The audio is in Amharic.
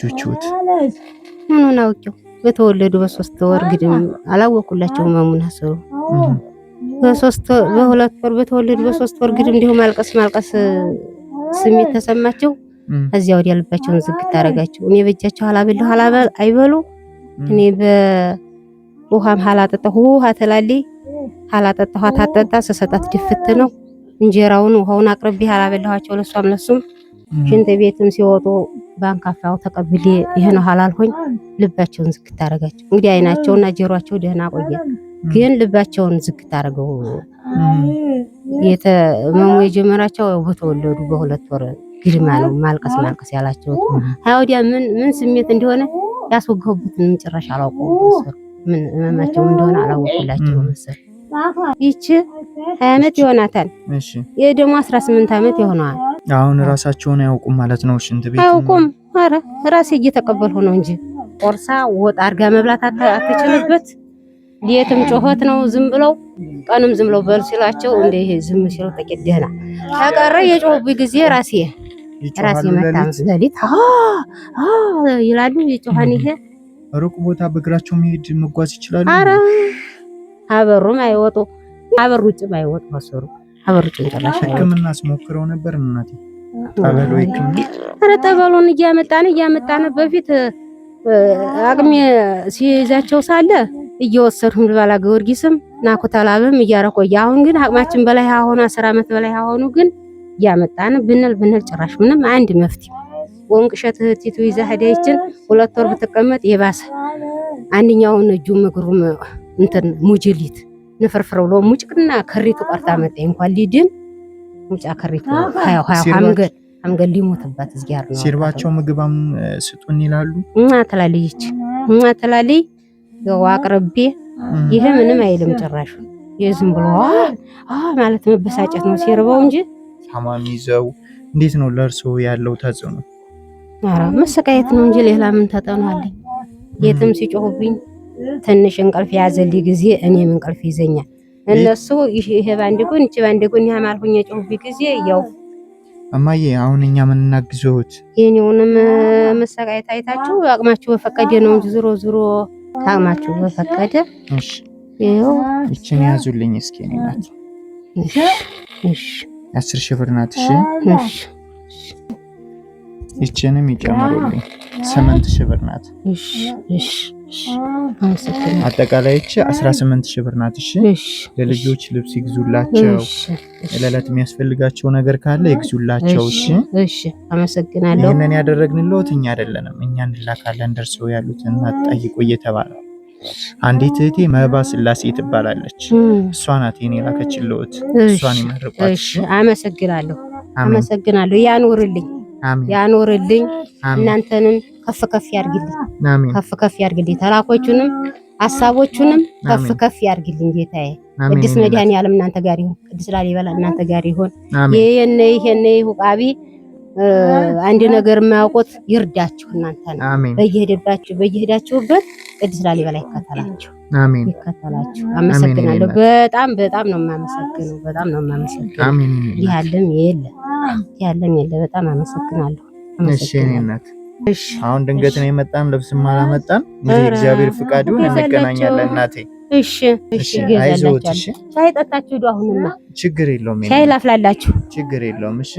ልጆቹት ምኑን አውቄው በተወለዱ በ3 ወር ግድም አላወቁላቸው ማሙን አሰሩ በሁለት ወር በተወለዱ በ3 ወር ግድም እንዲሁ ማልቀስ ስሜት ተሰማቸው እዚያው ወዲያ ልባቸውን ዝግት አረጋቸው እኔ በእጃቸው ሐላበል አይበሉ እኔ በውሃም ሐላጠጣሁ ውሃ ተላልይ ሐላጠጣሁ ታጠጣ ሰሰጣት ድፍት ነው እንጀራውን ውሃውን አቅርቤ ሐላበላቸው ለሷም ለሱም ሽንት ቤትም ሲወጡ ባንካፋው ተቀብሌ ይሄ ነው ሐላልሆኝ ልባቸውን ዝግት አረጋቸው እንግዲህ አይናቸውና ጀሮአቸው ደህና ቆየ ግን ልባቸውን ዝግት አረገው የተመሙ የጀመራቸው በተወለዱ በሁለት ወር ግድማ ነው ማልቀስ ያላቸው አይወዲያ ምን ስሜት እንደሆነ ያስወገውበትን ጭራሽ አላውቀው ምን መማቸው እንደሆነ አላወቁላቸው መሰል ይቺ 20 ዓመት ይሆናታል እሺ የደሞ 18 ዓመት ይሆናል አሁን ራሳቸውን አያውቁም ማለት ነው ሽንት ቤት አያውቁም ኧረ ራሴ እየተቀበልሁ ነው እንጂ ቆርሳ ወጥ አርጋ መብላት አትችልበት ዲየትም ጮኸት ነው ዝም ብለው ቀንም ዝም ብለው በል ሲላቸው እንደ ይሄ ዝም ሲሉ ጥቂት ደህና ታቀረ የጮህብኝ ጊዜ ራሴ መታም ለሊት ይላሉ የጮሃን ይሄ ሩቅ ቦታ በእግራቸው መጓዝ ይችላሉ አረ አበሩም አይወጡ አበሩ ውጭም አይወጡ ወሰሩ አበሩ ጭንቅላሽ ህክምና ስሞክረው ነበር እናቴ ጠበሉ ህክምና አረ ጠበሉን እያመጣን በፊት አቅሜ ሲይዛቸው ሳለ እየወሰድኩ ባላ ጊዮርጊስም ናኩታላብም እያረቆየ አሁን ግን አቅማችን በላይ ሆነ 10 ዓመት በላይ ሆኑ ግን ያመጣን ብንል ጭራሽ ምንም አንድ መፍትሄ ወንቅሸት እህቲቱ ይዛ ሄደችን 2 ወር ብትቀመጥ የባሰ አንኛውን እጁም እግሩም እንትን ሙጅሊት ንፍርፍረው ነው ሙጭቅና ከሪቱ ቀርታ መጣ እንኳን ሊድን ሙጫ ከሪቱ አምገል ሊሞትባት እዚያር ነው ሲርባቸው ምግባም ስጡን ይላሉ ተላልይ ያው አቅርቤ ይሄ ምንም አይልም ጭራሽ የዝም ብሎ ማለት መበሳጨት ነው ሲርበው እንጂ ታማሚ ይዘው እንዴት ነው ለርሶ ያለው ተጽዕኖ አራ መሰቃየት ነው እንጂ ሌላ ምን ተጠናለኝ የትም ሲጮህብኝ ትንሽ እንቅልፍ ያዘልኝ ጊዜ እኔም እንቅልፍ ይዘኛል እነሱ ይሄ ባንዲጎን እቺ ባንዲጎን ያማልሁኝ የጮህብኝ ጊዜ ያው እማዬ አሁን እኛ ምን እናግዘውት የኔውንም መሰቃየት አይታችሁ አቅማችሁ በፈቀደ ነው እንጂ ዞሮ ታማችሁ በፈቀደ እሺ ይሄው እቺን ያዙልኝ እስኪ እናት እሺ 10,000 ብር ናት እሺ እቺንም ይጨምሩልኝ 8,000 ብር ናት እሺ አጠቃላይ እቺ 18,000 ብር ናት እሺ ለልጆች ልብስ ይግዙላቸው ለለት የሚያስፈልጋቸው ነገር ካለ ይግዙላቸው እሺ አመሰግናለሁ ይሄንን ያደረግንልዎት እኛ አይደለንም እኛ እንላካለን ደርሰው ያሉትን አጣይቆ እየተባለ አንዲት እህቴ መባ ስላሴ ትባላለች እሷ ናት የኔ ላከችልዎት እሷን ይመርቋት እሺ አመሰግናለሁ ያኖርልኝ እናንተንም ከፍ ያርግልኝ ተላኮቹንም ሐሳቦቹንም ከፍ ያርግልኝ ጌታዬ ቅዱስ መድኃኔዓለም እናንተ ጋር ይሁን ቅዱስ ላሊበላ እናንተ ጋር ይሁን ይሄን ይሁቃቢ አንድ ነገር የማያውቁት ይርዳችሁ እናንተ ነው በየሄዳችሁበት ቅዱስ ላሊበላ ይከተላችሁ አሜን አመሰግናለሁ በጣም ነው የማመሰግነው አሜን ያለም የለ በጣም አመሰግናለሁ እሺ እናት እሺ አሁን ድንገት ነው የመጣን ልብስም አላመጣን እንግዲህ እግዚአብሔር ፍቃድ ይሁን እንገናኛለን እናቴ እሺ ገዛላችሁ ሻይ ጠጣችሁ አሁንማ ችግር የለውም ሻይ ላፍላላችሁ ችግር የለውም እሺ